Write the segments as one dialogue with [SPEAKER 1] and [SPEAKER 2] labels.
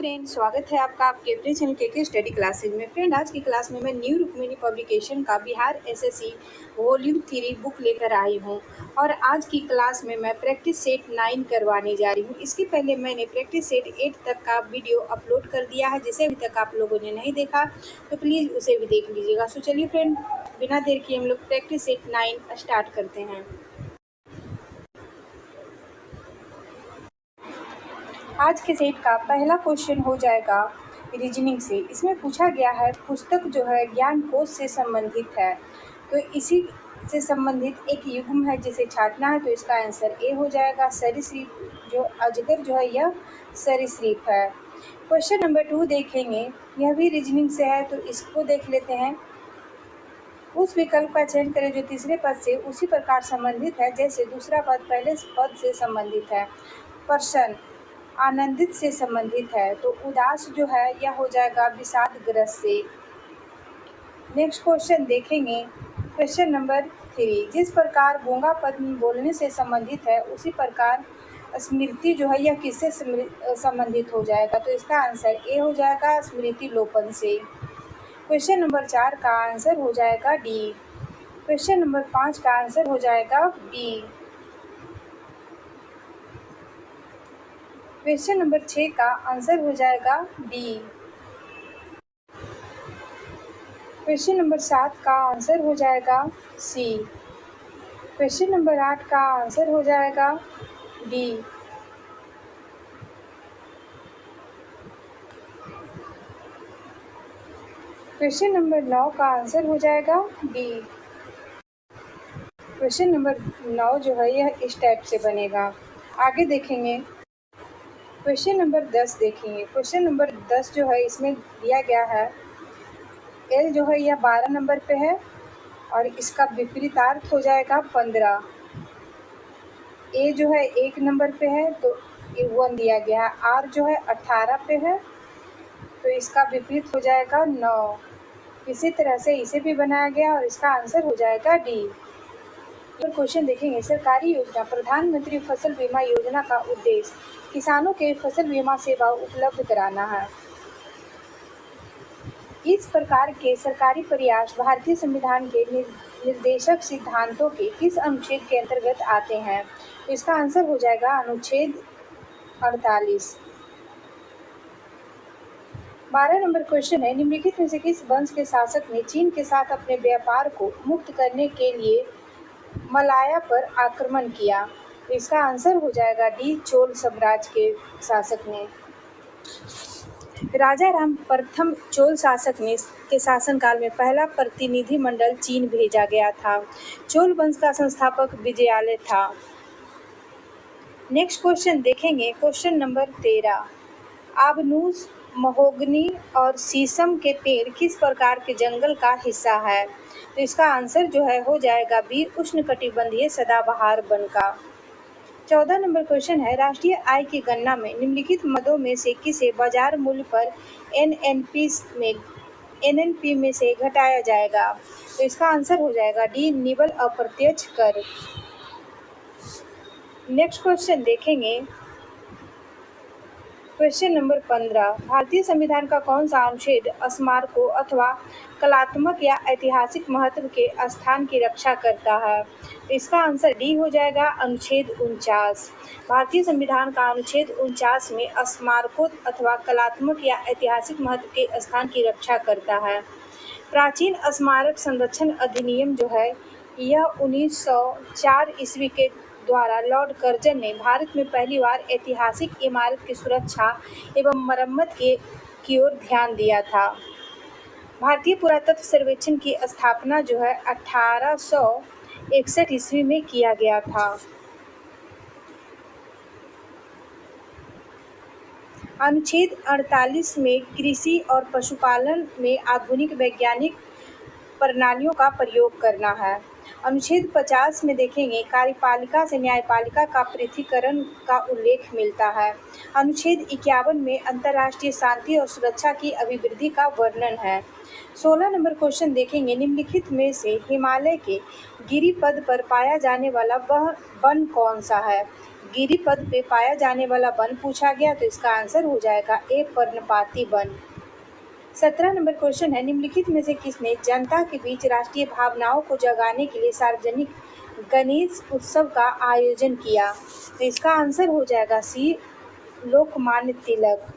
[SPEAKER 1] Friend, स्वागत है आपका आपके अपने चैनल के स्टडी क्लासेज में। फ्रेंड, आज की क्लास में मैं न्यू रुक्मिणी पब्लिकेशन का बिहार एसएससी वॉल्यूम 3 बुक लेकर आई हूं और आज की क्लास में मैं प्रैक्टिस सेट 9 करवाने जा रही हूं। इसके पहले मैंने प्रैक्टिस सेट 8 तक का वीडियो अपलोड कर दिया है, जिसे अभी तक आप लोगों ने नहीं देखा तो प्लीज़ उसे भी देख लीजिएगा। सो चलिए फ्रेंड, बिना देर किए हम लोग प्रैक्टिस सेट 9 स्टार्ट करते हैं। आज के सेट का पहला क्वेश्चन हो जाएगा रीजनिंग से। इसमें पूछा गया है, पुस्तक जो है ज्ञान कोश से संबंधित है, तो इसी से संबंधित एक युग्म है जिसे छांटना है। तो इसका आंसर ए हो जाएगा। सरीसृप, जो अजगर जो है यह सरीसृप है। क्वेश्चन नंबर 2 देखेंगे, यह भी रीजनिंग से है, तो इसको देख लेते हैं। उस विकल्प का चयन करें जो तीसरे पद से उसी प्रकार संबंधित है जैसे दूसरा पद पहले पद से संबंधित है। प्रश्न आनंदित से संबंधित है, तो उदास जो है यह हो जाएगा विषादग्रस्त से। नेक्स्ट क्वेश्चन देखेंगे, क्वेश्चन नंबर 3, जिस प्रकार गूंगा पद बोलने से संबंधित है उसी प्रकार स्मृति जो है यह किससे संबंधित हो जाएगा। तो इसका आंसर ए हो जाएगा, स्मृति लोपन से। क्वेश्चन नंबर 4 का आंसर हो जाएगा डी। क्वेश्चन नंबर 5 का आंसर हो जाएगा बी। क्वेश्चन नंबर 6 का आंसर हो जाएगा डी। क्वेश्चन नंबर 7 का आंसर हो जाएगा सी। क्वेश्चन नंबर 8 का आंसर हो जाएगा डी। क्वेश्चन नंबर 9 का आंसर हो जाएगा डी। क्वेश्चन नंबर 9 जो है यह इस टाइप से बनेगा। आगे देखेंगे, क्वेश्चन नंबर 10 देखेंगे। क्वेश्चन नंबर 10 जो है इसमें दिया गया है, एल जो है यह 12 नंबर पे है और इसका विपरीतार्थ हो जाएगा 15। ए जो है 1 नंबर पे है तो 1 दिया गया है। आर जो है 18 पे है तो इसका विपरीत हो जाएगा 9। इसी तरह से इसे भी बनाया गया और इसका आंसर हो जाएगा डी। तो क्वेश्चन देखेंगे, सरकारी योजना प्रधानमंत्री फसल बीमा योजना का उद्देश्य किसानों के फसल बीमा सेवा उपलब्ध कराना है। इस प्रकार के सरकारी प्रयास भारतीय संविधान के निर्देशक सिद्धांतों के किस अनुच्छेद के अंतर्गत आते हैं। इसका आंसर हो जाएगा अनुच्छेद 48। 12 नंबर क्वेश्चन है, निम्नलिखित में से किस वंश के शासक ने चीन के साथ अपने व्यापार को मुक्त करने के लिए मलाया पर आक्रमण किया। इसका आंसर हो जाएगा डी, चोल साम्राज्य के शासक ने। राजा राम प्रथम चोल शासक ने के शासनकाल में पहला प्रतिनिधिमंडल चीन भेजा गया था। चोल वंश का संस्थापक विजयालय था। नेक्स्ट क्वेश्चन देखेंगे, क्वेश्चन नंबर 13, आबनूस, महोगनी और शीशम के पेड़ किस प्रकार के जंगल का हिस्सा है। तो इसका आंसर जो है हो जाएगा बी, उष्णकटिबंधीय सदाबहार वन का। 14 नंबर क्वेश्चन है, राष्ट्रीय आय की गणना में निम्नलिखित मदों में से किसे बाजार मूल्य पर एनएनपी में से घटाया जाएगा। तो इसका आंसर हो जाएगा डी, निवल अप्रत्यक्ष कर। नेक्स्ट क्वेश्चन देखेंगे, क्वेश्चन नंबर 15, भारतीय संविधान का कौन सा अनुच्छेद स्मारकों अथवा कलात्मक या ऐतिहासिक महत्व के स्थान की रक्षा करता है। तो इसका आंसर डी हो जाएगा, अनुच्छेद 49। भारतीय संविधान का अनुच्छेद 49 में स्मारकों अथवा कलात्मक या ऐतिहासिक महत्व के स्थान की रक्षा करता है। प्राचीन स्मारक संरक्षण अधिनियम जो है यह 1904 ईस्वी के द्वारा लॉर्ड कर्जन ने भारत में पहली बार ऐतिहासिक इमारत की सुरक्षा एवं मरम्मत की ओर ध्यान दिया था। भारतीय पुरातत्व सर्वेक्षण की स्थापना जो है 1861 ईस्वी में किया गया था। अनुच्छेद 48 में कृषि और पशुपालन में आधुनिक वैज्ञानिक प्रणालियों का प्रयोग करना है। अनुच्छेद 50 में देखेंगे, कार्यपालिका से न्यायपालिका का पृथक्करण का उल्लेख मिलता है। अनुच्छेद 51 में अंतर्राष्ट्रीय शांति और सुरक्षा की अभिवृद्धि का वर्णन है। 16 नंबर क्वेश्चन देखेंगे, निम्नलिखित में से हिमालय के गिरिपद पर पाया जाने वाला वह वन कौन सा है। गिरिपथ पे पाया जाने वाला वन पूछा गया तो इसका आंसर हो जाएगा ए पर्णपाती वन। 17 नंबर क्वेश्चन है, निम्नलिखित में से किसने जनता के बीच राष्ट्रीय भावनाओं को जगाने के लिए सार्वजनिक गणेश उत्सव का आयोजन किया? तो इसका आंसर हो जाएगा सी लोकमान्य तिलक।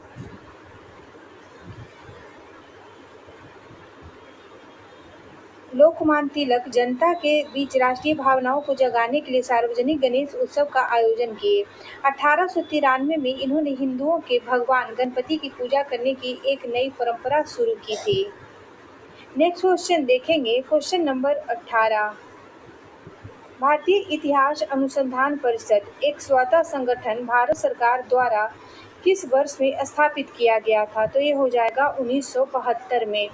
[SPEAKER 1] लोकमान्य तिलक जनता के बीच राष्ट्रीय भावनाओं को जगाने के लिए सार्वजनिक गणेश उत्सव का आयोजन किए। 1893 में इन्होंने हिंदुओं के भगवान गणपति की पूजा करने की एक नई परंपरा शुरू की थी। नेक्स्ट क्वेश्चन देखेंगे, क्वेश्चन नंबर 18। भारतीय इतिहास अनुसंधान परिषद एक स्वतंत्र संगठन भारत सरकार द्वारा किस वर्ष में स्थापित किया गया था? तो ये हो जाएगा 1972 में।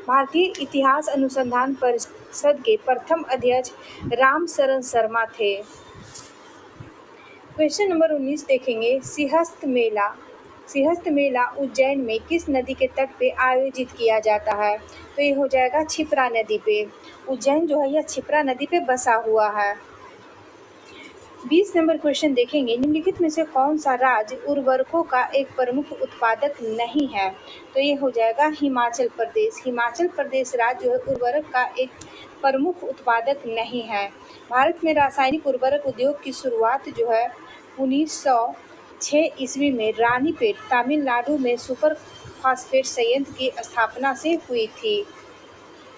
[SPEAKER 1] भारतीय इतिहास अनुसंधान परिषद के प्रथम अध्यक्ष राम शरण शर्मा थे। क्वेश्चन नंबर 19 देखेंगे, सिंहस्थ मेला उज्जैन में किस नदी के तट पे आयोजित किया जाता है? तो ये हो जाएगा क्षिप्रा नदी पे। उज्जैन जो है यह क्षिप्रा नदी पे बसा हुआ है। 20 नंबर क्वेश्चन देखेंगे, निम्नलिखित में से कौन सा राज्य उर्वरकों का एक प्रमुख उत्पादक नहीं है? तो ये हो जाएगा हिमाचल प्रदेश। हिमाचल प्रदेश राज्य जो है उर्वरक का एक प्रमुख उत्पादक नहीं है। भारत में रासायनिक उर्वरक उद्योग की शुरुआत जो है 1906 ईस्वी में रानीपेट तमिलनाडु में सुपर फास्फेट संयंत्र की स्थापना से हुई थी।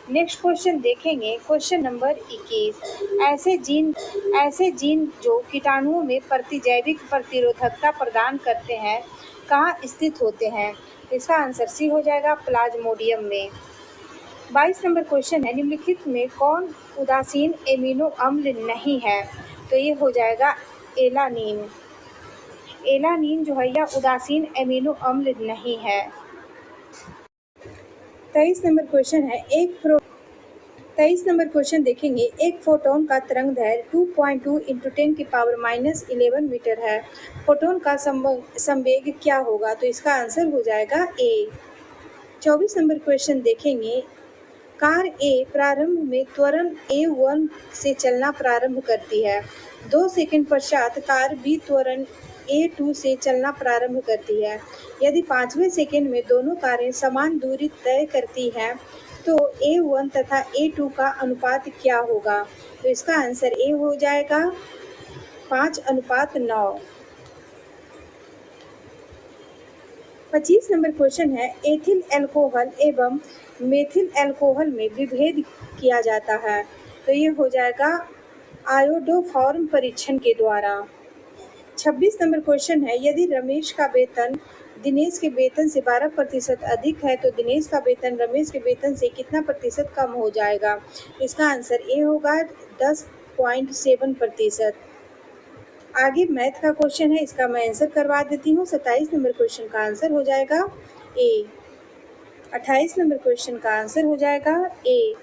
[SPEAKER 1] नेक्स्ट क्वेश्चन देखेंगे, क्वेश्चन नंबर 21। ऐसे जीन जो कीटाणुओं में प्रतिजैविक प्रतिरोधकता प्रदान करते हैं कहाँ स्थित होते हैं? इसका आंसर सी हो जाएगा प्लाज्मोडियम में। 22 नंबर क्वेश्चन है, निम्नलिखित में कौन उदासीन एमिनो अम्ल नहीं है? तो ये हो जाएगा एलानीन। एलानीन जो है यह उदासीन एमिनो अम्ल नहीं है। 23 नंबर क्वेश्चन है, 23 नंबर क्वेश्चन देखेंगे, एक फोटोन का तरंग दैर्घ्य 2.2 × 10⁻11 मीटर है। फोटोन का संवेग क्या होगा? तो इसका आंसर हो जाएगा ए। 24 नंबर क्वेश्चन देखेंगे, कार ए प्रारंभ में त्वरण A1 से चलना प्रारंभ करती है। 2 सेकंड पश्चात कार बी त्वरण A2 से चलना प्रारंभ करती है। यदि 5वें सेकंड में दोनों कारें समान दूरी तय करती हैं तो A1 तथा A2 का अनुपात क्या होगा? तो इसका आंसर ए हो जाएगा 5:9। 25 नंबर क्वेश्चन है, एथिल अल्कोहल एवं मेथिल अल्कोहल में विभेद किया जाता है। तो ये हो जाएगा आयोडोफॉर्म परीक्षण के द्वारा। 26 नंबर क्वेश्चन है, यदि रमेश का वेतन दिनेश के वेतन से 12% अधिक है तो दिनेश का वेतन रमेश के वेतन से कितना प्रतिशत कम हो जाएगा? इसका आंसर ए होगा 10.7%। आगे मैथ का क्वेश्चन है, इसका मैं आंसर करवा देती हूँ। 27 नंबर क्वेश्चन का आंसर हो जाएगा ए। 28 नंबर क्वेश्चन का आंसर हो जाएगा ए।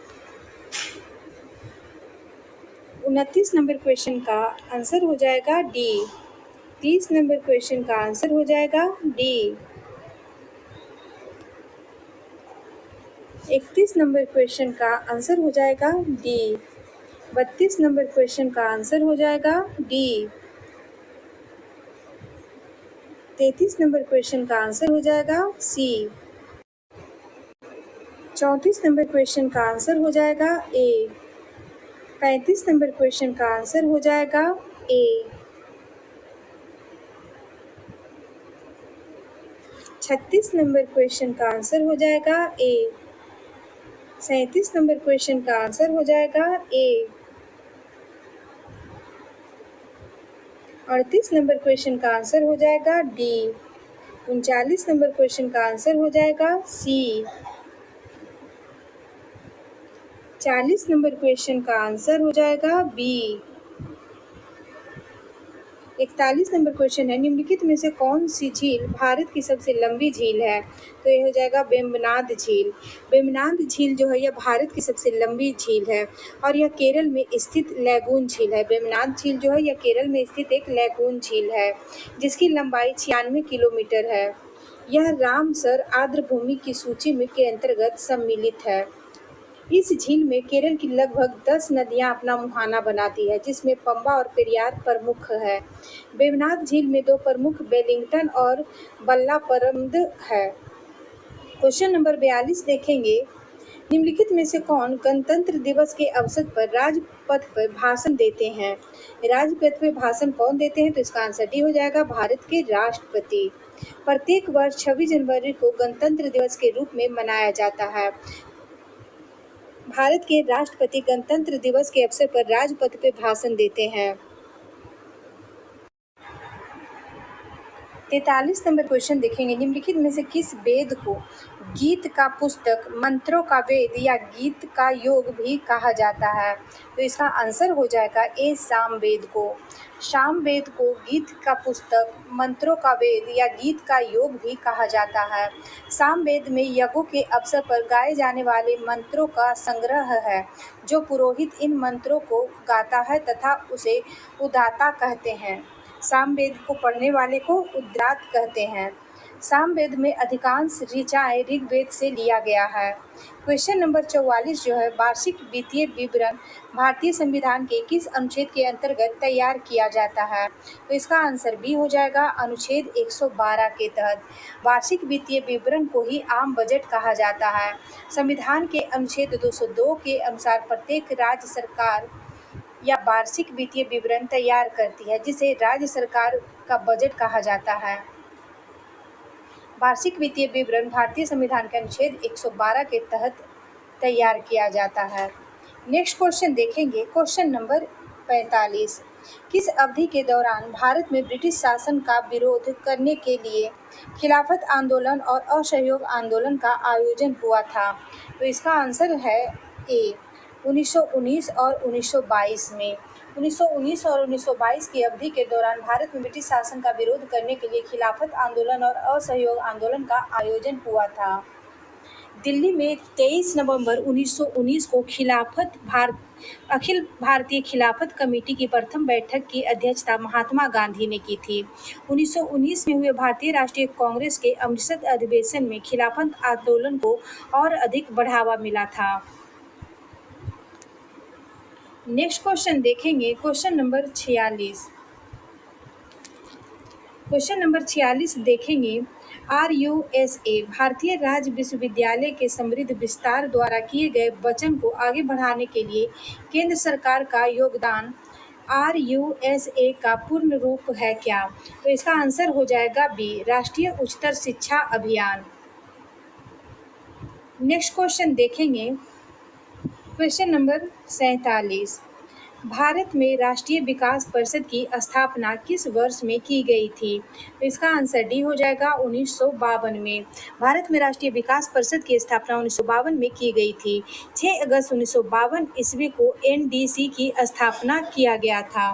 [SPEAKER 1] 29 नंबर क्वेश्चन का आंसर हो जाएगा डी। 30 नंबर क्वेश्चन का आंसर हो जाएगा डी। 31 नंबर क्वेश्चन का आंसर हो जाएगा डी। 32 नंबर क्वेश्चन का आंसर हो जाएगा डी। 33 नंबर क्वेश्चन का आंसर हो जाएगा सी। 34 नंबर क्वेश्चन का आंसर हो जाएगा ए। 35 नंबर क्वेश्चन का आंसर हो जाएगा ए। 36 नंबर क्वेश्चन का आंसर हो जाएगा ए। 37 नंबर क्वेश्चन का आंसर हो जाएगा ए। 38 नंबर क्वेश्चन का आंसर हो जाएगा डी। 39 नंबर क्वेश्चन का आंसर हो जाएगा सी। 40 नंबर क्वेश्चन का आंसर हो जाएगा बी। 41 नंबर क्वेश्चन है, निम्नलिखित में से कौन सी झील भारत की सबसे लंबी झील है? तो यह हो जाएगा वेम्बनाड झील। वेम्बनाड झील जो है यह भारत की सबसे लंबी झील है और यह केरल में स्थित लैगून झील है। वेम्बनाड झील जो है यह केरल में स्थित एक लैगून झील है जिसकी लंबाई 96 किलोमीटर है। यह रामसर आर्द्रभूमि की सूची में के अंतर्गत सम्मिलित है। इस झील में केरल की लगभग 10 नदियां अपना मुहाना बनाती है, जिसमें पंबा और पेरियार प्रमुख है। वेवनाथ झील में दो प्रमुख वेलिंगटन और बल्लापरम्द है। क्वेश्चन नंबर 42 देखेंगे, निम्नलिखित में से कौन गणतंत्र दिवस के अवसर पर राजपथ पर भाषण देते हैं? राजपथ पर भाषण कौन देते हैं? तो इसका आंसर डी हो जाएगा, भारत के राष्ट्रपति। प्रत्येक वर्ष 26 जनवरी को गणतंत्र दिवस के रूप में मनाया जाता है। भारत के राष्ट्रपति गणतंत्र दिवस के अवसर पर राजपथ पर भाषण देते हैं। 43 नंबर क्वेश्चन देखेंगे, निम्नलिखित में से किस वेद को गीत का पुस्तक, मंत्रों का वेद या गीत का योग भी कहा जाता है? तो इसका आंसर हो जाएगा ए, सामवेद को। सामवेद को गीत का पुस्तक, मंत्रों का वेद या गीत का योग भी कहा जाता है। सामवेद में यज्ञों के अवसर पर गाए जाने वाले मंत्रों का संग्रह है, जो पुरोहित इन मंत्रों को गाता है तथा उसे उद्गाता कहते हैं। सामवेद को पढ़ने वाले को उद्गात कहते हैं। सामवेद में अधिकांश ऋचाएँ ऋग्वेद से लिया गया है। क्वेश्चन नंबर 44 जो है, वार्षिक वित्तीय विवरण भारतीय संविधान के किस अनुच्छेद के अंतर्गत तैयार किया जाता है? तो इसका आंसर बी हो जाएगा, अनुच्छेद 112 के तहत। वार्षिक वित्तीय विवरण को ही आम बजट कहा जाता है। संविधान के अनुच्छेद 202 के अनुसार प्रत्येक राज्य सरकार या वार्षिक वित्तीय विवरण तैयार करती है, जिसे राज्य सरकार का बजट कहा जाता है। वार्षिक वित्तीय विवरण भारतीय संविधान के अनुच्छेद 112 के तहत तैयार किया जाता है। नेक्स्ट क्वेश्चन देखेंगे, क्वेश्चन नंबर 45, किस अवधि के दौरान भारत में ब्रिटिश शासन का विरोध करने के लिए खिलाफत आंदोलन और असहयोग आंदोलन का आयोजन हुआ था? तो इसका आंसर है ए, 1919 और 1922 में। 1919 और 1922 की अवधि के दौरान भारत में ब्रिटिश शासन का विरोध करने के लिए खिलाफत आंदोलन और असहयोग आंदोलन का आयोजन हुआ था। दिल्ली में 23 नवंबर 1919 को अखिल भारतीय खिलाफत कमेटी की प्रथम बैठक की अध्यक्षता महात्मा गांधी ने की थी। 1919 में हुए भारतीय राष्ट्रीय कांग्रेस के अमृतसर अधिवेशन में खिलाफत आंदोलन को और अधिक बढ़ावा मिला था। नेक्स्ट क्वेश्चन देखेंगे, क्वेश्चन नंबर 46। क्वेश्चन नंबर 46 देखेंगे, RUSA भारतीय राज्य विश्वविद्यालय के समृद्ध विस्तार द्वारा किए गए वचन को आगे बढ़ाने के लिए केंद्र सरकार का योगदान RUSA का पूर्ण रूप है क्या? तो इसका आंसर हो जाएगा बी, राष्ट्रीय उच्चतर शिक्षा अभियान। नेक्स्ट क्वेश्चन देखेंगे, क्वेश्चन नंबर 47, भारत में राष्ट्रीय विकास परिषद की स्थापना किस वर्ष में की गई थी? तो इसका आंसर डी हो जाएगा, 1952 में। भारत में राष्ट्रीय विकास परिषद की स्थापना 1952 में की गई थी। 6 अगस्त 1952 ईस्वी को NDC की स्थापना किया गया था।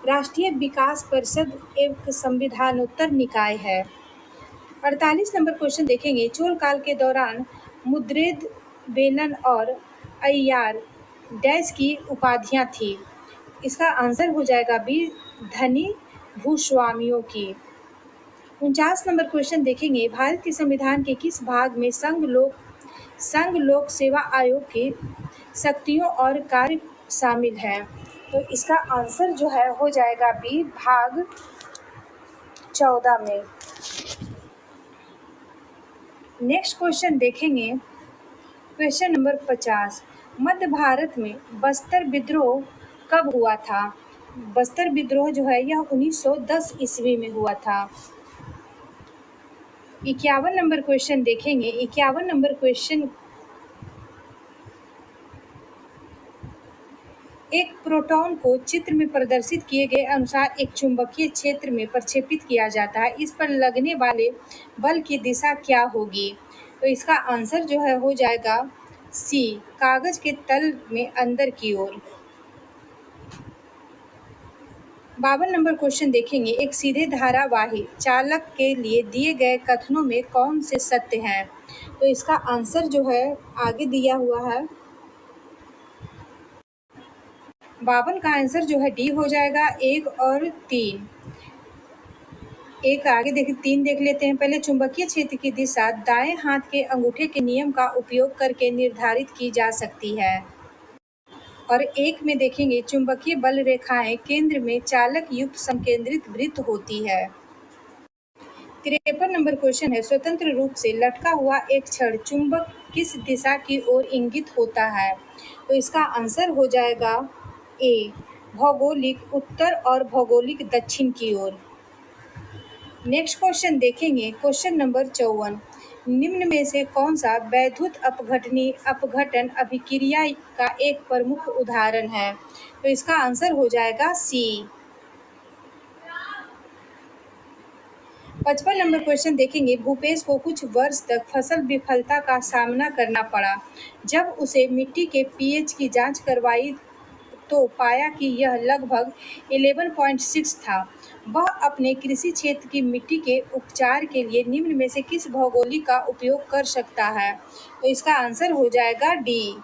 [SPEAKER 1] राष्ट्रीय विकास परिषद एक संविधानोत्तर निकाय है। 48 नंबर क्वेश्चन देखेंगे, चोल काल के दौरान मुद्रित बेलन और अय्यार डैश की उपाधियां थी? इसका आंसर हो जाएगा बी, धनी भूस्वामियों की। 49 नंबर क्वेश्चन देखेंगे, भारत के संविधान के किस भाग में संघ लोक सेवा आयोग की शक्तियों और कार्य शामिल हैं? तो इसका आंसर जो है हो जाएगा बी, भाग 14 में। नेक्स्ट क्वेश्चन देखेंगे, क्वेश्चन नंबर 50, मध्य भारत में बस्तर विद्रोह कब हुआ था? बस्तर विद्रोह जो है यह 1910 ईस्वी में हुआ था। 51 नंबर क्वेश्चन देखेंगे, 51 नंबर क्वेश्चन, एक प्रोटॉन को चित्र में प्रदर्शित किए गए अनुसार एक चुंबकीय क्षेत्र में प्रक्षेपित किया जाता है, इस पर लगने वाले बल की दिशा क्या होगी? तो इसका आंसर जो है हो जाएगा सी, कागज के तल में अंदर की ओर। 52 नंबर क्वेश्चन देखेंगे, एक सीधे धारावाही चालक के लिए दिए गए कथनों में कौन से सत्य हैं? तो इसका आंसर जो है आगे दिया हुआ है। 52 का आंसर जो है डी हो जाएगा, 1 और 3। एक आगे देख 3 देख लेते हैं। पहले चुंबकीय क्षेत्र की दिशा दाएं हाथ के अंगूठे के नियम का उपयोग करके निर्धारित की जा सकती है। और एक में देखेंगे चुंबकीय बल रेखाएं केंद्र में चालक युक्त संकेंद्रित वृत्त होती है। 53 नंबर क्वेश्चन है, स्वतंत्र रूप से लटका हुआ एक छड़ चुंबक किस दिशा की ओर इंगित होता है? तो इसका आंसर हो जाएगा ए, भौगोलिक उत्तर और भौगोलिक दक्षिण की ओर। नेक्स्ट क्वेश्चन देखेंगे, क्वेश्चन नंबर 54, निम्न में से कौन सा वैद्युत अपघटन अभिक्रिया का एक प्रमुख उदाहरण है? तो इसका आंसर हो जाएगा सी। 55 नंबर क्वेश्चन देखेंगे, भूपेश को कुछ वर्ष तक फसल विफलता का सामना करना पड़ा। जब उसे मिट्टी के पीएच की जांच करवाई तो पाया कि यह लगभग 11.6 था। वह अपने कृषि क्षेत्र की मिट्टी के उपचार के लिए निम्न में से किस भौगोलिक का उपयोग कर सकता है? तो इसका आंसर हो जाएगा डी।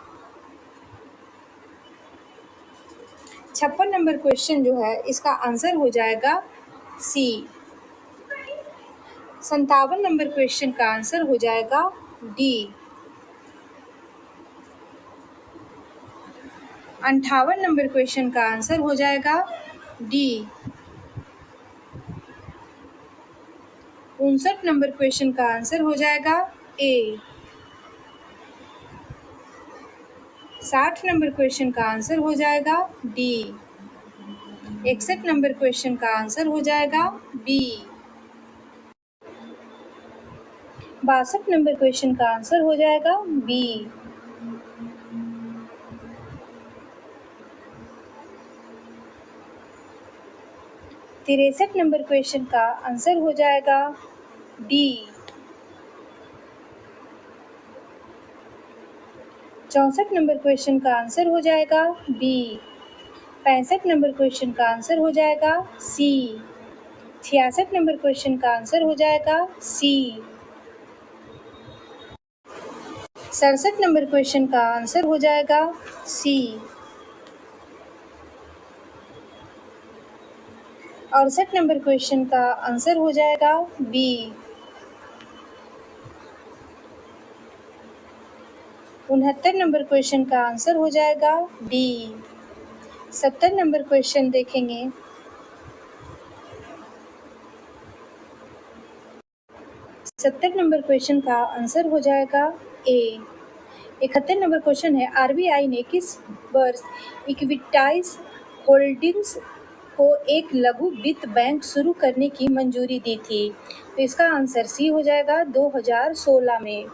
[SPEAKER 1] 56 नंबर क्वेश्चन जो है इसका आंसर हो जाएगा सी। 57 नंबर क्वेश्चन का आंसर हो जाएगा डी। 58 नंबर क्वेश्चन का आंसर हो जाएगा डी। 59 नंबर क्वेश्चन का आंसर हो जाएगा ए। 60 नंबर क्वेश्चन का आंसर हो जाएगा डी। 61 नंबर क्वेश्चन का आंसर हो जाएगा बी। 62 नंबर क्वेश्चन का आंसर हो जाएगा बी। 63 नंबर क्वेश्चन का आंसर हो जाएगा डी। 64 नंबर क्वेश्चन का आंसर हो जाएगा बी। 65 नंबर क्वेश्चन का आंसर हो जाएगा सी। 66 नंबर क्वेश्चन का आंसर हो जाएगा सी। 67 नंबर क्वेश्चन का आंसर हो जाएगा सी। 68 नंबर क्वेश्चन का आंसर हो जाएगा बी। 69 नंबर क्वेश्चन का आंसर हो जाएगा डी। 70 नंबर क्वेश्चन देखेंगे, 70 नंबर क्वेश्चन का आंसर हो जाएगा ए। 71 नंबर क्वेश्चन है, आरबीआई ने किस वर्ष इक्विटाइज होल्डिंग्स को एक लघु वित्त बैंक शुरू करने की मंजूरी दी थी? तो इसका आंसर सी हो जाएगा 2016 में।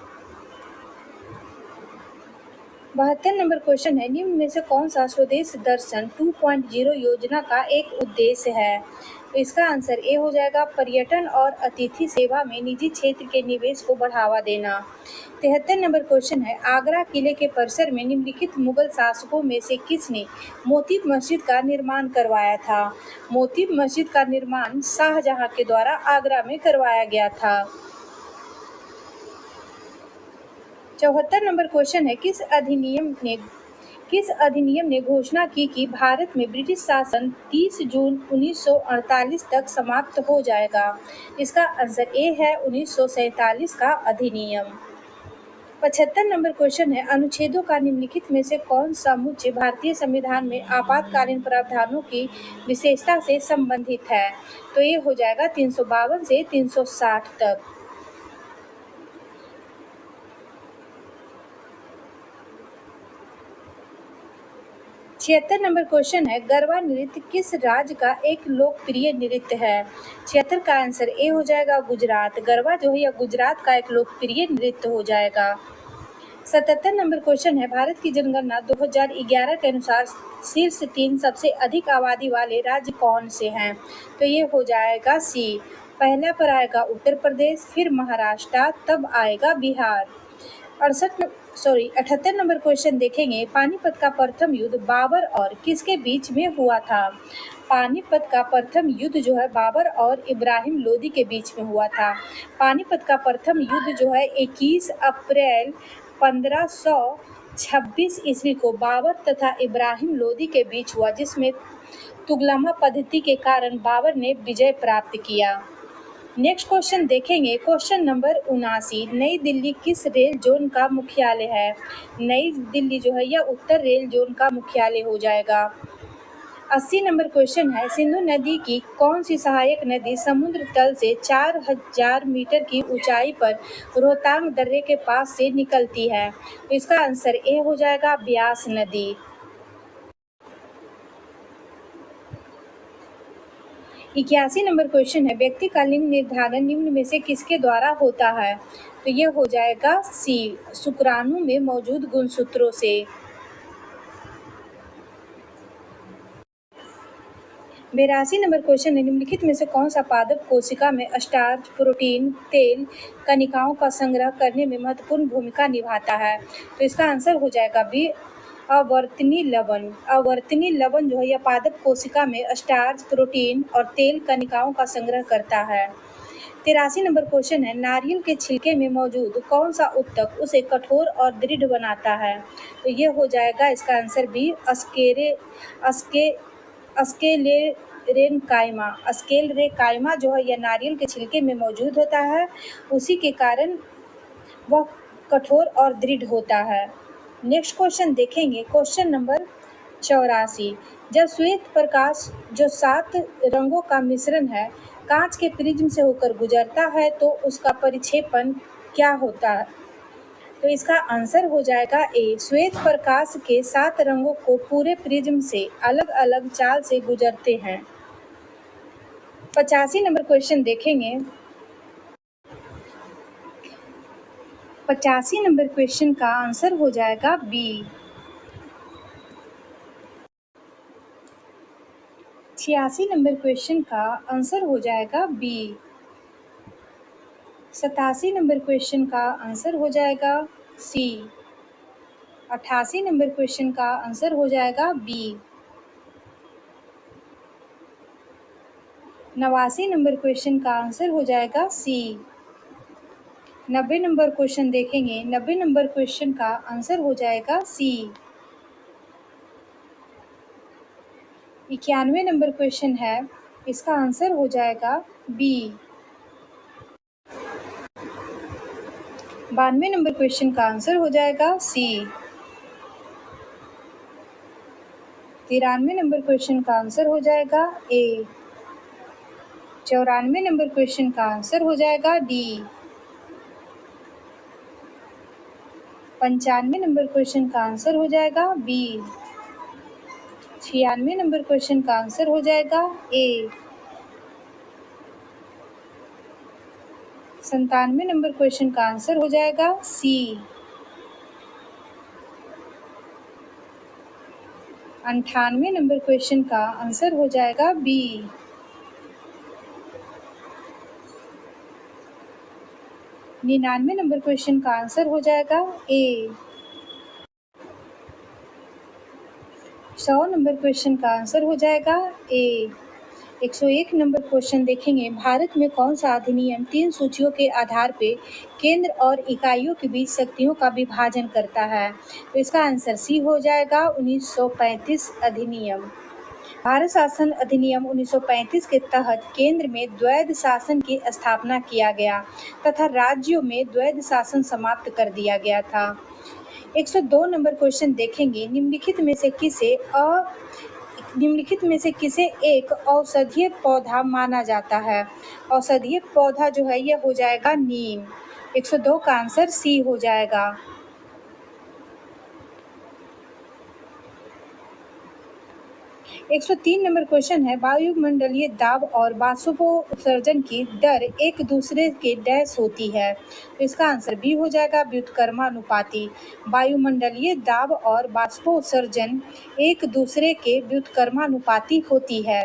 [SPEAKER 1] 72 नंबर क्वेश्चन है, निम्न में से कौन सा स्वदेश दर्शन 2.0 योजना का एक उद्देश्य है? तो इसका आंसर ए हो जाएगा, पर्यटन और अतिथि सेवा में निजी क्षेत्र के निवेश को बढ़ावा देना। 73 नंबर क्वेश्चन है, आगरा किले के परिसर में निम्नलिखित मुगल शासकों में से किसने मोती मस्जिद का निर्माण करवाया था? मोती मस्जिद का निर्माण शाहजहां के द्वारा आगरा में करवाया गया था। 74 नंबर क्वेश्चन है, किस अधिनियम ने घोषणा की कि भारत में ब्रिटिश शासन 30 जून 1948 तक समाप्त हो जाएगा? इसका आंसर ए है 1947 का अधिनियम। 75 नंबर क्वेश्चन है, अनुच्छेदों का निम्नलिखित में से कौन सा मुद्दे भारतीय संविधान में आपातकालीन प्रावधानों की विशेषता से संबंधित है? तो ये हो जाएगा 352 से 360 तक। 76 नंबर क्वेश्चन है, गरबा नृत्य किस राज्य का एक लोकप्रिय नृत्य है? 76 का आंसर ए हो जाएगा, गुजरात। गरबा जो है यह गुजरात का एक लोकप्रिय नृत्य हो जाएगा। 77 नंबर क्वेश्चन है, भारत की जनगणना 2011 के अनुसार शीर्ष 3 सबसे अधिक आबादी वाले राज्य कौन से हैं? तो ये हो जाएगा सी। पहला पर आएगा उत्तर प्रदेश, फिर महाराष्ट्र, तब आएगा बिहार। 78 नंबर क्वेश्चन देखेंगे, पानीपत का प्रथम युद्ध बाबर और किसके बीच में हुआ था? पानीपत का प्रथम युद्ध जो है बाबर और इब्राहिम लोदी के बीच में हुआ था। पानीपत का प्रथम युद्ध जो है 21 अप्रैल 1526 ईस्वी को बाबर तथा इब्राहिम लोदी के बीच हुआ, जिसमें तुगलमा पद्धति के कारण बाबर ने विजय प्राप्त किया। नेक्स्ट क्वेश्चन देखेंगे, क्वेश्चन नंबर 79, नई दिल्ली किस रेल जोन का मुख्यालय है? नई दिल्ली जो है यह उत्तर रेल जोन का मुख्यालय हो जाएगा। 80 नंबर क्वेश्चन है, सिंधु नदी की कौन सी सहायक नदी समुद्र तल से 4000 मीटर की ऊंचाई पर रोहतांग दर्रे के पास से निकलती है? तो इसका आंसर ए हो जाएगा, ब्यास नदी। 81 नंबर क्वेश्चन है, व्यक्ति का लिंग निर्धारण निम्न में से किसके द्वारा होता है? तो ये हो जाएगा सी, शुक्राणु में मौजूद गुणसूत्रों से। 82 नंबर क्वेश्चन है, निम्नलिखित में से कौन सा पादप कोशिका में स्टार्च, प्रोटीन, तेल, कणिकाओं का संग्रह करने में महत्वपूर्ण भूमिका निभाता है? तो इसका आंसर हो जाएगा बी, अवर्तनी लवण। अवर्तनी लवण जो है यह पादप कोशिका में स्टार्च, प्रोटीन और तेल कणिकाओं का संग्रह करता है। 83 नंबर क्वेश्चन है, नारियल के छिलके में मौजूद कौन सा उत्तक उसे कठोर और दृढ़ बनाता है? तो ये हो जाएगा इसका आंसर बी, अस्केलेरेनकाइमा। अस्केलेरेनकाइमा जो है यह नारियल के छिलके में मौजूद होता है, उसी के कारण वह कठोर और दृढ़ होता है। नेक्स्ट क्वेश्चन देखेंगे, क्वेश्चन नंबर 84, जब श्वेत प्रकाश जो 7 रंगों का मिश्रण है कांच के प्रिज्म से होकर गुजरता है तो उसका परिक्षेपण क्या होता है? तो इसका आंसर हो जाएगा ए, श्वेत प्रकाश के 7 रंगों को पूरे प्रिज्म से अलग अलग चाल से गुजरते हैं। 85 नंबर क्वेश्चन देखेंगे, 85 नंबर क्वेश्चन का आंसर हो जाएगा बी। 86 नंबर क्वेश्चन का आंसर हो जाएगा बी। 87 नंबर क्वेश्चन का आंसर हो जाएगा सी। 88 नंबर क्वेश्चन का आंसर हो जाएगा बी। 89 नंबर क्वेश्चन का आंसर हो जाएगा सी। 90 नंबर क्वेश्चन देखेंगे, 90 नंबर क्वेश्चन का आंसर हो जाएगा सी। 91 नंबर क्वेश्चन है, इसका आंसर हो जाएगा बी। 92 नंबर क्वेश्चन का आंसर हो जाएगा सी। 93 नंबर क्वेश्चन का आंसर हो जाएगा ए। 94 नंबर क्वेश्चन का आंसर हो जाएगा डी। 95 नंबर क्वेश्चन का आंसर हो जाएगा बी। 96 नंबर क्वेश्चन का आंसर हो जाएगा ए। 97 नंबर क्वेश्चन का आंसर हो जाएगा सी। 98 नंबर क्वेश्चन का आंसर हो जाएगा बी। 99 नंबर क्वेश्चन का आंसर हो जाएगा ए। 100 नंबर क्वेश्चन का आंसर हो जाएगा ए। 101 नंबर क्वेश्चन देखेंगे, भारत में कौन सा अधिनियम 3 सूचियों के आधार पे केंद्र और इकाइयों के बीच शक्तियों का विभाजन करता है? तो इसका आंसर सी हो जाएगा, 1935 अधिनियम। भारत शासन अधिनियम 1935 के तहत केंद्र में द्वैध शासन की स्थापना किया गया तथा राज्यों में द्वैध शासन समाप्त कर दिया गया था। 102 नंबर क्वेश्चन देखेंगे, निम्नलिखित में से किसे एक औषधीय पौधा माना जाता है? औषधीय पौधा जो है यह हो जाएगा नीम। 102 का आंसर सी हो जाएगा। 103 नंबर क्वेश्चन है, वायुमंडलीय दाब और बाष्पोत्सर्जन की दर एक दूसरे के डैश होती है? तो इसका आंसर बी हो जाएगा, व्युत्क्रमानुपाती। वायुमंडलीय दाब और बाष्पोत्सर्जन एक दूसरे के व्युत्क्रमानुपाती होती है।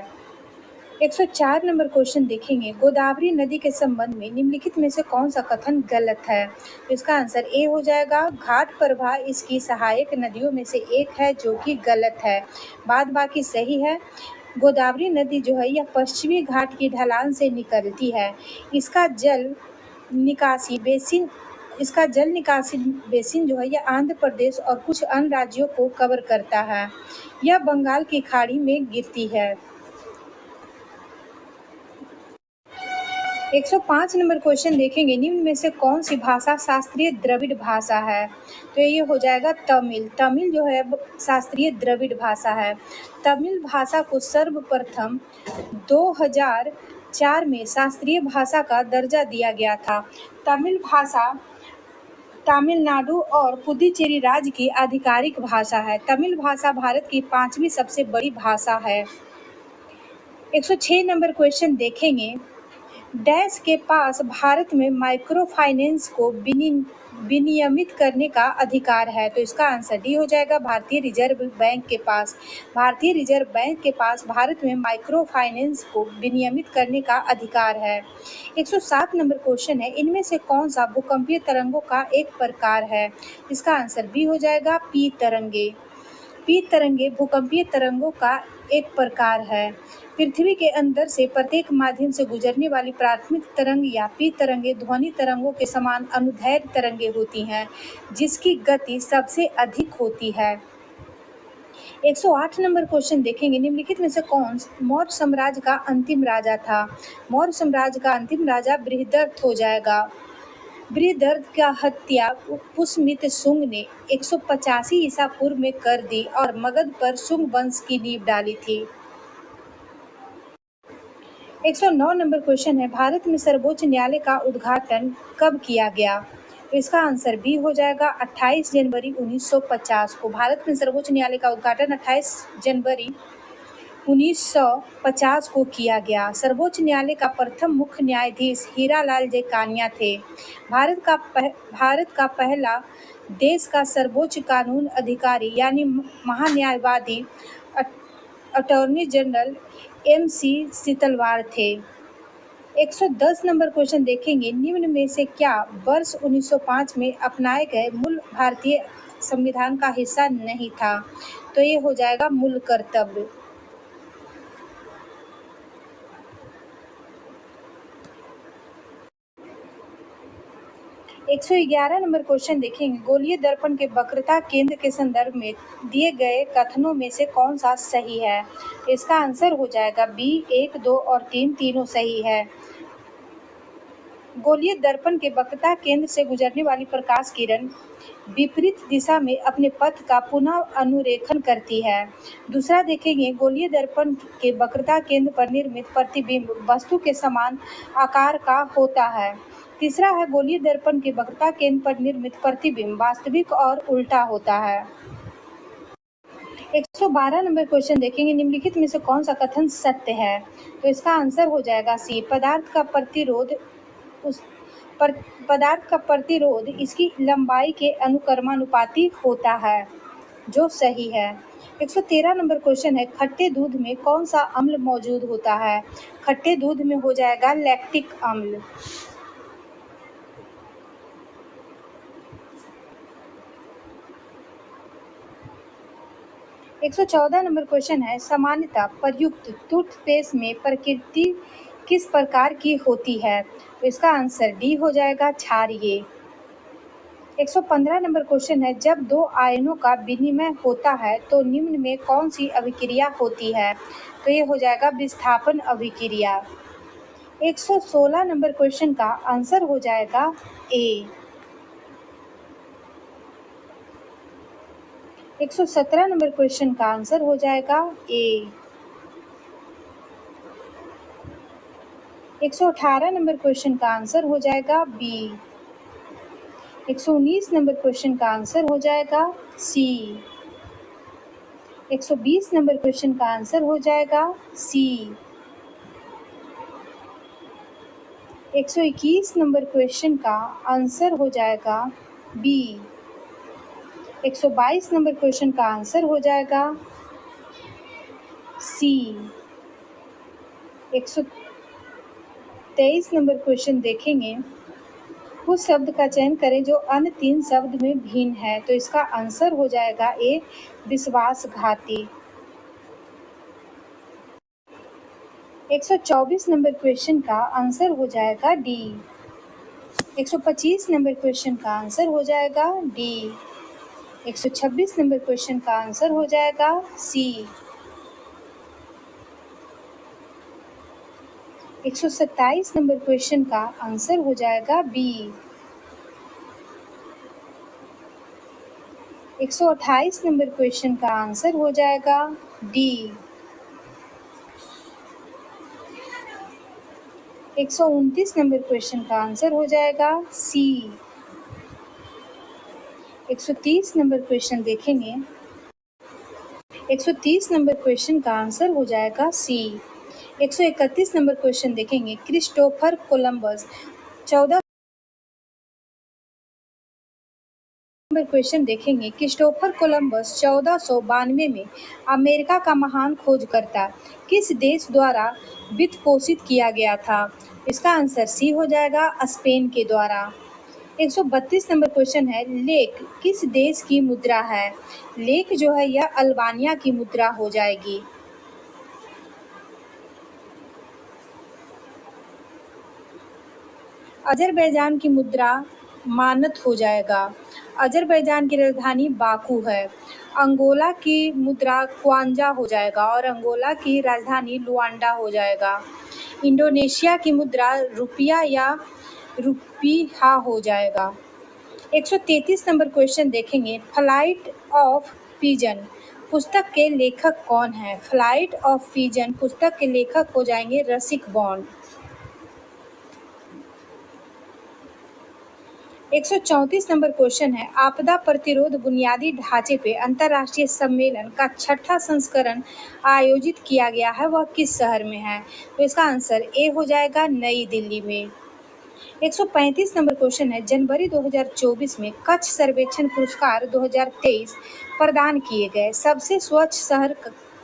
[SPEAKER 1] 104 नंबर क्वेश्चन देखेंगे, गोदावरी नदी के संबंध में निम्नलिखित में से कौन सा कथन गलत है? तो इसका आंसर ए हो जाएगा, घाट प्रवाह इसकी सहायक नदियों में से एक है, जो कि गलत है। बाद बाकी सही है। गोदावरी नदी जो है यह पश्चिमी घाट की ढलान से निकलती है। इसका जल निकासी बेसिन जो है यह आंध्र प्रदेश और कुछ अन्य राज्यों को कवर करता है। यह बंगाल की खाड़ी में गिरती है। 105 नंबर क्वेश्चन देखेंगे, निम्न में से कौन सी भाषा शास्त्रीय द्रविड़ भाषा है? तो ये हो जाएगा तमिल। तमिल जो है शास्त्रीय द्रविड़ भाषा है। तमिल भाषा को सर्वप्रथम 2004 में शास्त्रीय भाषा का दर्जा दिया गया था। तमिल भाषा तमिलनाडु और पुडुचेरी राज्य की आधिकारिक भाषा है। तमिल भाषा भारत की 5वीं सबसे बड़ी भाषा है। 106 नंबर क्वेश्चन देखेंगे, डैश के पास भारत में माइक्रो फाइनेंस को विनियमित करने का अधिकार है? तो इसका आंसर डी हो जाएगा, भारतीय रिजर्व बैंक के पास। भारतीय रिजर्व बैंक के पास भारत में माइक्रो फाइनेंस को विनियमित करने का अधिकार है। 107 नंबर क्वेश्चन है, इनमें से कौन सा भूकंपीय तरंगों का एक प्रकार है? इसका आंसर बी हो जाएगा, पी तरंगे। पी तरंगे भूकंपीय तरंगों का एक प्रकार है। पृथ्वी के अंदर से प्रत्येक माध्यम से गुजरने वाली प्राथमिक तरंग या पी तरंगे ध्वनि तरंगों के समान अनुदैर्ध्य तरंगे होती हैं, जिसकी गति सबसे अधिक होती है। 108 नंबर क्वेश्चन देखेंगे, निम्नलिखित में से कौन मौर्य साम्राज्य का अंतिम राजा था? मौर्य साम्राज्य का अंतिम राजा बृहदर्थ हो जाएगा। बृहदर्थ का हत्या पुष्यमित्र शुंग ने 185 ईसा पूर्व में कर दी और मगध पर शुंग वंश की नींव डाली थी। 109 नंबर क्वेश्चन है, भारत में सर्वोच्च न्यायालय का उद्घाटन कब किया गया? तो इसका आंसर बी हो जाएगा, 28 जनवरी 1950 को। भारत में सर्वोच्च न्यायालय का उद्घाटन 28 जनवरी 1950 को किया गया। सर्वोच्च न्यायालय का प्रथम मुख्य न्यायाधीश हीरालाल जैकानिया थे। भारत का पहला देश का सर्वोच्च कानून अधिकारी यानी महान्यायवादी अटॉर्नी जनरल MC सीतलवाड़ थे। 110 नंबर क्वेश्चन देखेंगे, निम्न में से क्या वर्ष 1905 में अपनाए गए मूल भारतीय संविधान का हिस्सा नहीं था? तो ये हो जाएगा मूल कर्तव्य। 111 नंबर क्वेश्चन देखेंगे, गोलीय दर्पण के वक्रता केंद्र के संदर्भ में दिए गए कथनों में से कौन सा सही है? इसका आंसर हो जाएगा बी, 1, 2 और 3 तीनों सही है। गोलीय दर्पण के वक्रता केंद्र से गुजरने वाली प्रकाश किरण विपरीत दिशा में अपने पथ का पुनः अनुरेखण करती है। दूसरा देखेंगे, गोलीय दर्पण के वक्रता केंद्र पर निर्मित प्रतिबिंब वस्तु के समान आकार का होता है। तीसरा है, गोलीय दर्पण के वक्रता केंद्र पर निर्मित प्रतिबिंब वास्तविक और उल्टा होता है। 112 नंबर क्वेश्चन देखेंगे, निम्नलिखित में से कौन सा कथन सत्य है? तो इसका आंसर हो जाएगा सी, पदार्थ का प्रतिरोध इसकी लंबाई के अनुक्रमानुपाती होता है, जो सही है। 113 नंबर क्वेश्चन है, खट्टे दूध में कौन सा अम्ल मौजूद होता है? खट्टे दूध में हो जाएगा लैक्टिक अम्ल। 114 नंबर क्वेश्चन है, सामान्यतः प्रयुक्त टूथपेस्ट में प्रकृति किस प्रकार की होती है? तो इसका आंसर डी हो जाएगा, क्षारीय। 115 नंबर क्वेश्चन है, जब दो आयनों का विनिमय होता है तो निम्न में कौन सी अभिक्रिया होती है? तो ये हो जाएगा विस्थापन अभिक्रिया। 116 नंबर क्वेश्चन का आंसर हो जाएगा ए। 117 नंबर क्वेश्चन का आंसर हो जाएगा ए। 118 नंबर क्वेश्चन का आंसर हो जाएगा बी। 119 नंबर क्वेश्चन का आंसर हो जाएगा सी। 120 नंबर क्वेश्चन का आंसर हो जाएगा सी। 121 नंबर क्वेश्चन का आंसर हो जाएगा बी। 122 नंबर क्वेश्चन का आंसर हो जाएगा सी। 123 नंबर क्वेश्चन देखेंगे, उस शब्द का चयन करें जो अन्य तीन शब्द में भिन्न है। तो इसका आंसर हो जाएगा ए, विश्वासघाती। 124 नंबर क्वेश्चन का आंसर हो जाएगा डी। 125 नंबर क्वेश्चन का आंसर हो जाएगा डी। 126 नंबर क्वेश्चन का आंसर हो जाएगा सी। 127 नंबर क्वेश्चन का आंसर हो जाएगा बी। 128 नंबर क्वेश्चन का आंसर हो जाएगा डी। 129 नंबर क्वेश्चन का आंसर हो जाएगा सी। 130 नंबर क्वेश्चन देखेंगे। 130 नंबर क्वेश्चन का आंसर हो जाएगा सी। 131 नंबर क्वेश्चन देखेंगे। क्रिस्टोफर कोलंबस 14 नंबर क्वेश्चन देखेंगे। क्रिस्टोफर कोलंबस 1492 में अमेरिका का महान खोजकर्ता किस देश द्वारा वित्त पोषित किया गया था? इसका आंसर सी हो जाएगा, स्पेन के द्वारा। 132 नंबर क्वेश्चन है। लेक किस देश की मुद्रा है? लेक जो है यह अल्बानिया की मुद्रा हो जाएगी। अजरबैजान की मुद्रा मानत हो जाएगा। अजरबैजान की राजधानी बाकू है। अंगोला की मुद्रा क्वांजा हो जाएगा और अंगोला की राजधानी लुआंडा हो जाएगा। इंडोनेशिया की मुद्रा रुपया या रुपीहा हो जाएगा। 133 नंबर क्वेश्चन देखेंगे। फ्लाइट ऑफ पिजन पुस्तक के लेखक कौन है? फ्लाइट ऑफ पिजन पुस्तक के लेखक हो जाएंगे रसिक बॉन्ड। 134 नंबर क्वेश्चन है। आपदा प्रतिरोध बुनियादी ढांचे पे अंतर्राष्ट्रीय सम्मेलन का 6ठा संस्करण आयोजित किया गया है, वह किस शहर में है? तो इसका आंसर ए हो जाएगा, नई दिल्ली में। 135 नंबर क्वेश्चन है। जनवरी 2024 में कच्छ सर्वेक्षण पुरस्कार 2023 प्रदान किए गए। सबसे स्वच्छ शहर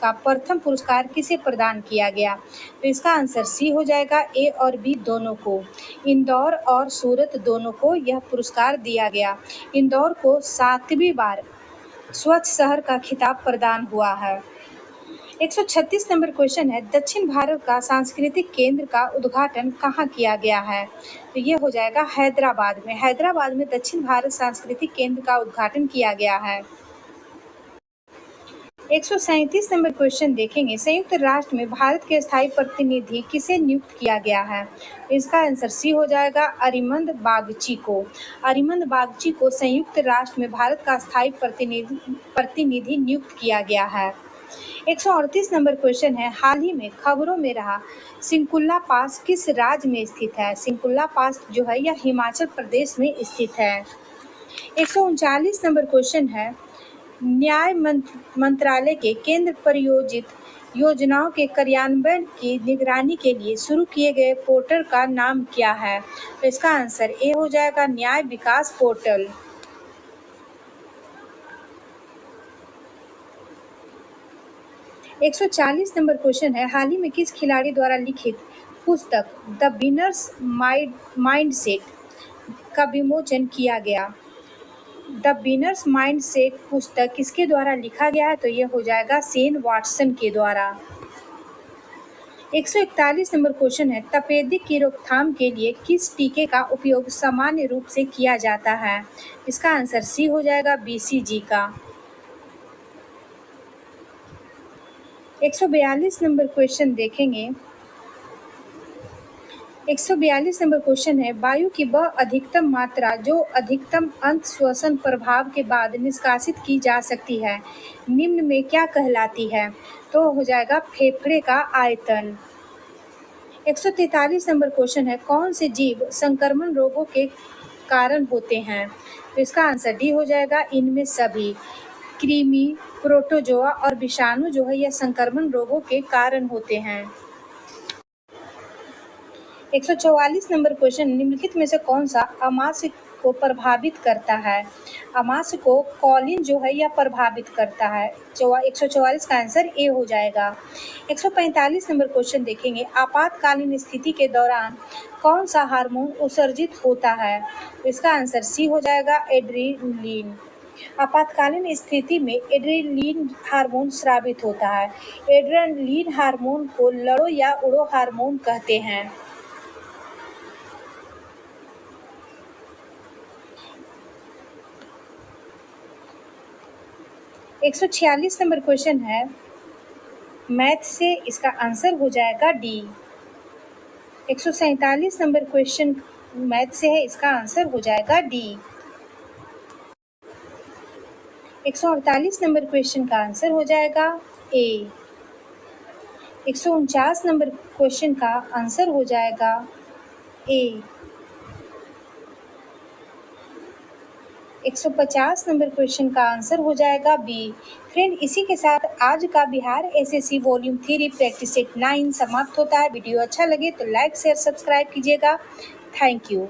[SPEAKER 1] का प्रथम पुरस्कार किसे प्रदान किया गया? तो इसका आंसर सी हो जाएगा, ए और बी दोनों को। इंदौर और सूरत दोनों को यह पुरस्कार दिया गया। इंदौर को 7वीं बार स्वच्छ शहर का खिताब प्रदान हुआ है। 136 नंबर क्वेश्चन है। दक्षिण भारत का सांस्कृतिक केंद्र का उद्घाटन कहाँ किया गया है? तो ये हो जाएगा हैदराबाद में। हैदराबाद में दक्षिण भारत सांस्कृतिक केंद्र का उद्घाटन किया गया है। 137 नंबर क्वेश्चन देखेंगे। संयुक्त राष्ट्र में भारत के स्थायी प्रतिनिधि किसे नियुक्त किया गया है? इसका आंसर सी हो जाएगा, अरिमंद बागची को। अरिमंद बागची को संयुक्त राष्ट्र में भारत का स्थायी प्रतिनिधि नियुक्त किया गया है। 138 नंबर क्वेश्चन है। हाल ही में खबरों में रहा सिंकुल्ला पास किस राज्य में स्थित है? सिंकुल्ला पास जो है यह हिमाचल प्रदेश में स्थित है। 139 नंबर क्वेश्चन है। न्याय मंत्रालय के केंद्र प्रायोजित योजनाओं के कार्यान्वयन की निगरानी के लिए शुरू किए गए पोर्टल का नाम क्या है? तो इसका आंसर ए हो जाएगा, न्याय विकास पोर्टल। 140 नंबर क्वेश्चन है। हाल ही में किस खिलाड़ी द्वारा लिखित पुस्तक द विनर्स माइंडसेट का विमोचन किया गया? द विनर्स माइंडसेट पुस्तक किसके द्वारा लिखा गया है? तो यह हो जाएगा शेन वाटसन के द्वारा। 141 नंबर क्वेश्चन है। तपेदिक की रोकथाम के लिए किस टीके का उपयोग सामान्य रूप से किया जाता है? इसका आंसर सी हो जाएगा, BCG का। 142 नंबर क्वेश्चन देखेंगे। 142 नंबर क्वेश्चन है। वायु की वह अधिकतम मात्रा जो अधिकतम अंत श्वसन प्रभाव के बाद निष्कासित की जा सकती है निम्न में क्या कहलाती है? तो हो जाएगा फेफड़े का आयतन। 143 नंबर क्वेश्चन है। कौन से जीव संक्रमण रोगों के कारण होते हैं? तो इसका आंसर डी हो जाएगा, इनमें सभी। कृमि, प्रोटोजोआ और विषाणु जो है यह संक्रमण रोगों के कारण होते हैं। 144 नंबर क्वेश्चन। निम्नलिखित में से कौन सा अमाशय को प्रभावित करता है? अमाशय को कॉलिन जो है यह प्रभावित करता है। 144 का आंसर ए हो जाएगा। 145 नंबर क्वेश्चन देखेंगे। आपातकालीन स्थिति के दौरान कौन सा हार्मोन उत्सर्जित होता है? इसका आंसर सी हो जाएगा, एड्रेनलिन। आपातकालीन स्थिति में एड्रेनलिन हार्मोन स्रावित होता है। एड्रेनलिन हार्मोन को लड़ो या उड़ो हार्मोन कहते हैं। 146 नंबर क्वेश्चन है। मैथ से इसका आंसर हो जाएगा डी। 147 नंबर क्वेश्चन मैथ से है, इसका आंसर हो जाएगा डी। 148 नंबर क्वेश्चन का आंसर हो जाएगा ए। 149 नंबर क्वेश्चन का आंसर हो जाएगा ए। 150 नंबर क्वेश्चन का आंसर हो जाएगा बी। फ्रेंड, इसी के साथ आज का Bihar SSC volume 3 practice set 9 समाप्त होता है। वीडियो अच्छा लगे तो लाइक शेयर सब्सक्राइब कीजिएगा। Thank you.